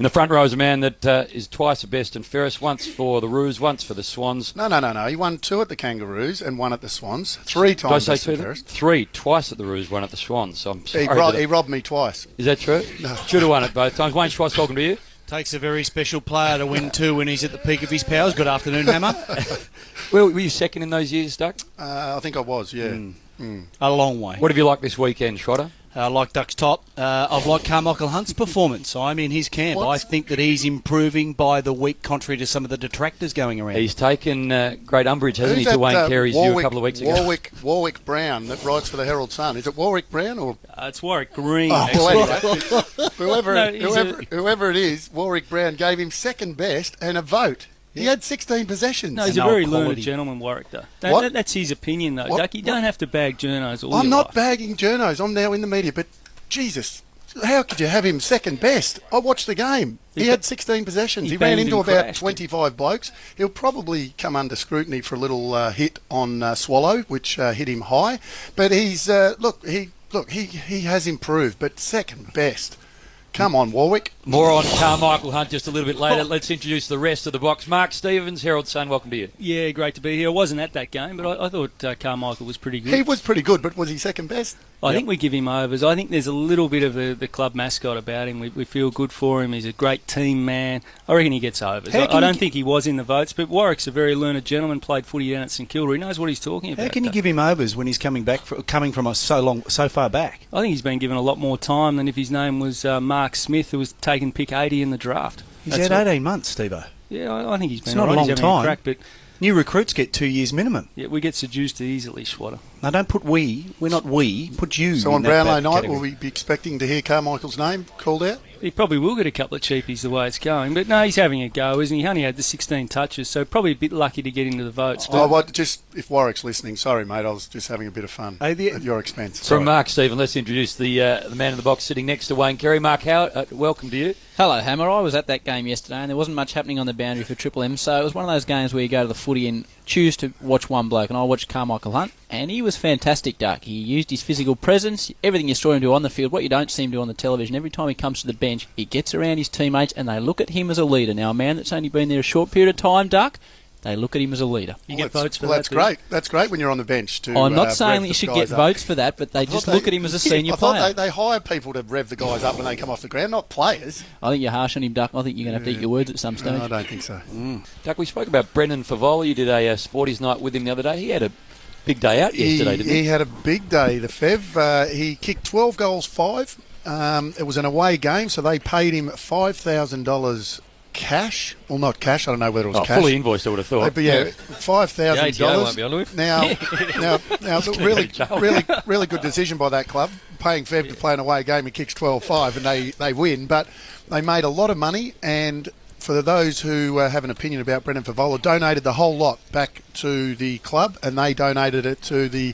In the front row is a man that is twice the best and fairest, once for the Roos, once for the Swans. No. He won 2 at the Kangaroos and 1 at the Swans. 3 times. Did I say 2? 3, twice at the Roos, 1 at the Swans. So I'm sorry. He robbed me twice. Is that true? No. Should have won it both times. Wayne Schwatta, welcome to you. Takes a very special player to win 2 when he's at the peak of his powers. Good afternoon, Hammer. Well, were you second in those years, Duck? I think I was, yeah. A long way. What have you liked this weekend, Schwatta? I like Duck's top. I've liked Karmichael Hunt's performance. I'm in his camp. I think that he's improving by the week, contrary to some of the detractors going around. He's taken great umbrage, hasn't he, to Wayne Carey's view a couple of weeks ago? Warwick Brown, that writes for the Herald Sun. Is it Warwick Brown or? It's Warwick Green. Whoever it is, Warwick Brown gave him second best and a vote. He had 16 possessions. No, he's a very learned gentleman, Warwick, though. That's his opinion, though. Duck, you don't have to bag journos all I'm your not life. bagging journos. I'm now in the media, but Jesus, how could you have him second best? I watched the game. He had 16 possessions. He ran into about 25 blokes. He'll probably come under scrutiny for a little hit on Swallow, which hit him high. But he's he has improved, but second best. Come on, Warwick. More on Karmichael Hunt just a little bit later. Let's introduce the rest of the box. Mark Stevens, Herald Sun, welcome to you. Yeah, great to be here. I wasn't at that game, but I thought Karmichael was pretty good. He was pretty good, but was he second best? I think we give him overs. I think there's a little bit of the club mascot about him. We feel good for him. He's a great team man. I reckon he gets overs. I don't think he was in the votes, but Warwick's a very learned gentleman, played footy down at St Kilda. He knows what he's talking about. How can you give him overs when he's coming from so far back? I think he's been given a lot more time than if his name was Mark Smith, who was taken pick 80 in the draft. He's had 18 months, Stevo. Yeah, I think he's been it's not a long having time. A crack, but new recruits get 2 years minimum. Yeah, we get seduced easily, Schwatta. Now, don't put we. We're not we. Put you. So on Brownlow night, will we be expecting to hear Carmichael's name called out? He probably will get a couple of cheapies the way it's going. But no, he's having a go, isn't he? He only had the 16 touches, so probably a bit lucky to get into the votes. Just if Warwick's listening, sorry, mate, I was just having a bit of fun at your expense. From Mark Stephen, let's introduce the man in the box sitting next to Wayne Carey. Mark Howard, welcome to you. Hello, Hammer. I was at that game yesterday, and there wasn't much happening on the boundary for Triple M, so it was one of those games where you go to the footy and choose to watch one bloke, and I watched Karmichael Hunt, and he was fantastic, Duck. He used his physical presence, everything you saw him do on the field, what you don't see him do on the television. Every time he comes to the bench, he gets around his teammates, and they look at him as a leader. Now, a man that's only been there a short period of time, Duck, they look at him as a leader. You get votes for that. That's great. That's great when you're on the bench. I'm not saying that you should get votes for that, but they just look at him as a senior player. They hire people to rev the guys up when they come off the ground, not players. I think you're harsh on him, Duck. I think you're going to have to eat your words at some stage. No, I don't think so. Duck, we spoke about Brendan Fevola. You did a Sporties night with him the other day. He had a big day out yesterday, didn't he? He had a big day, the Fev. He kicked 12 goals, 5. It was an away game, so they paid him $5,000 cash. Well, not cash. I don't know whether it was cash. Fully invoiced, I would have thought. But yeah, $5,000. Now, really good decision by that club, paying Fev to play an away game. He kicks 12-5 and they win. But they made a lot of money, and for those who have an opinion about Brendan Fevola, donated the whole lot back to the club, and they donated it to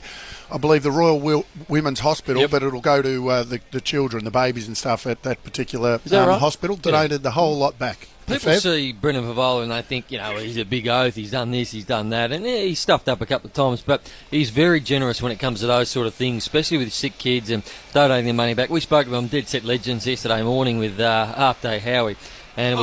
I believe the Royal Women's Hospital, but it'll go to the children, the babies and stuff at that particular hospital. Donated the whole lot back. People see Brendan Fevola and they think, he's a big oath, he's done this, he's done that, and he's stuffed up a couple of times, but he's very generous when it comes to those sort of things, especially with sick kids and donating their money back. We spoke about Dead Set Legends yesterday morning with Half Day Howie. And it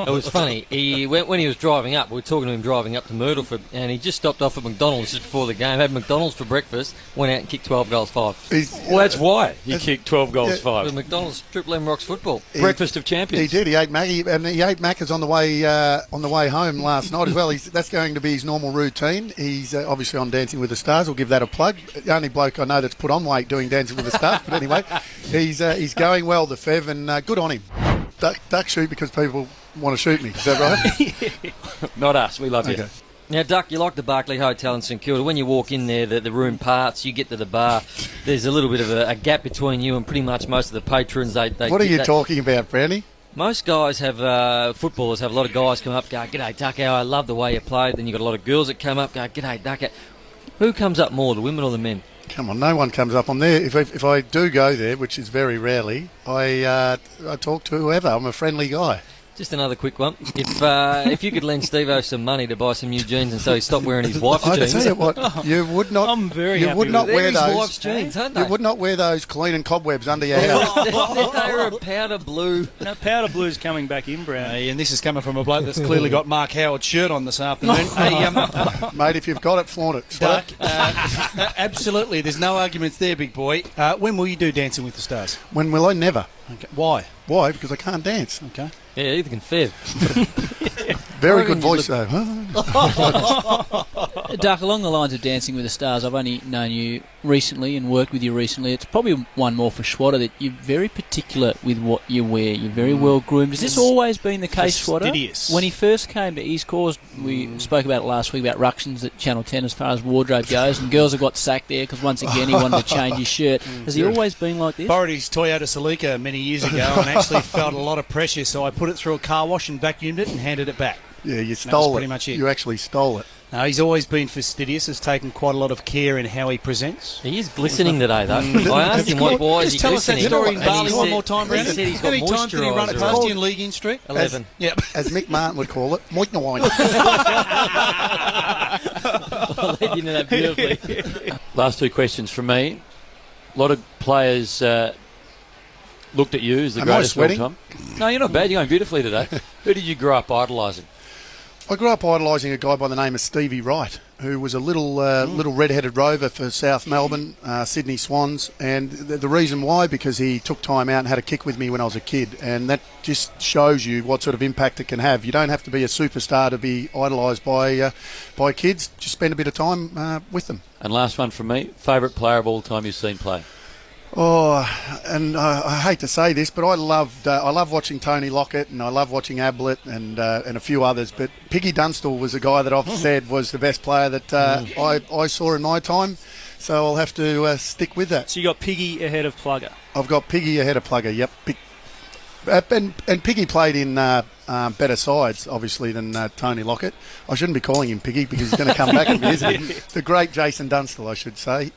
was funny. He went when he was driving up. We were talking to him driving up to Myrtleford, and he just stopped off at McDonald's just before the game. Had McDonald's for breakfast. Went out and kicked 12 goals, 5. Well, that's why he kicked 12 goals, 5. With McDonald's Triple M rocks football. Breakfast of champions. He did. He ate Maggie, and he ate Macca's on the way home last night as well. That's going to be his normal routine. He's obviously on Dancing with the Stars. We'll give that a plug. The only bloke I know that's put on weight doing Dancing with the Stars. But anyway, he's going well, the Fev, and good on him. Duck shoot because people want to shoot me. Is that right? Not us. We love you. Now, Duck, you like the Barclay Hotel in St Kilda. When you walk in there, the room parts, you get to the bar, there's a little bit of a gap between you and pretty much most of the patrons. What are you talking about, Brownie? Most guys footballers have a lot of guys come up, go, "G'day, Ducko, I love the way you play." Then you've got a lot of girls that come up, go, "G'day, Ducko." Who comes up more, the women or the men? Come on, no one comes up. I'm there. If I do go there, which is very rarely, I talk to whoever. I'm a friendly guy. Just another quick one. If you could lend Stevo some money to buy some new jeans and so he stopped wearing his wife's I jeans. tell you what, you would not. I'm very you happy would with not it. wear They're his those. wife's jeans, aren't they? You would not wear those cleaning cobwebs under your house. They were a powder blue. No, powder blue's coming back in, Brown. Hey, and this is coming from a bloke that's clearly got Mark Howard's shirt on this afternoon. Hey, Mate, if you've got it, flaunt it. Duck, absolutely. There's no arguments there, big boy. When will you do Dancing with the Stars? When will I? Never. Okay. Why? Why? Because I can't dance. Okay. Yeah, either can Fev. Very I reckon good voice, you though. Duck, along the lines of Dancing with the Stars, I've only known you recently and worked with you recently. It's probably one more for Schwatta, that you're very particular with what you wear. You're very well groomed. Has this always been the case, Schwatta? Fastidious. When he first came to East Coast, we spoke about it last week about ructions at Channel 10 as far as wardrobe goes, and girls have got sacked there because once again he wanted to change his shirt. Has he always been like this? Borrowed his Toyota Celica many years ago and actually felt a lot of pressure, so I put it through a car wash and vacuumed it and handed it back. Yeah, you stole it. pretty much it. You actually stole it. No, he's always been fastidious, has taken quite a lot of care in how he presents. He is glistening today, though. I asked him why is he Just tell us that glistening. story in And Bali he one said- more time, He Brandon. said he's How got many times did he run it moisturiser past on. you in League in Street? 11. Yep. As Mick Martin would call it, moit wine. I'll let you know that beautifully. Last two questions from me. A lot of players looked at you as the Am I greatest of all sweating? time. No, you're not bad. You're going beautifully today. Who did you grow up idolising? I grew up idolising a guy by the name of Stevie Wright, who was a little red-headed rover for South Melbourne, Sydney Swans, and the reason why, because he took time out and had a kick with me when I was a kid, and that just shows you what sort of impact it can have. You don't have to be a superstar to be idolised by kids. Just spend a bit of time with them. And last one from me. Favourite player of all time you've seen play? Oh, and I hate to say this, but I love watching Tony Lockett, and I love watching Ablett and a few others. But Piggy Dunstall was a guy that I've said was the best player that I saw in my time. So I'll have to stick with that. So you got Piggy ahead of Plugger. I've got Piggy ahead of Plugger. Yep. And Piggy played in better sides, obviously, than Tony Lockett. I shouldn't be calling him Piggy because he's going to come back at me, isn't he? The great Jason Dunstall, I should say.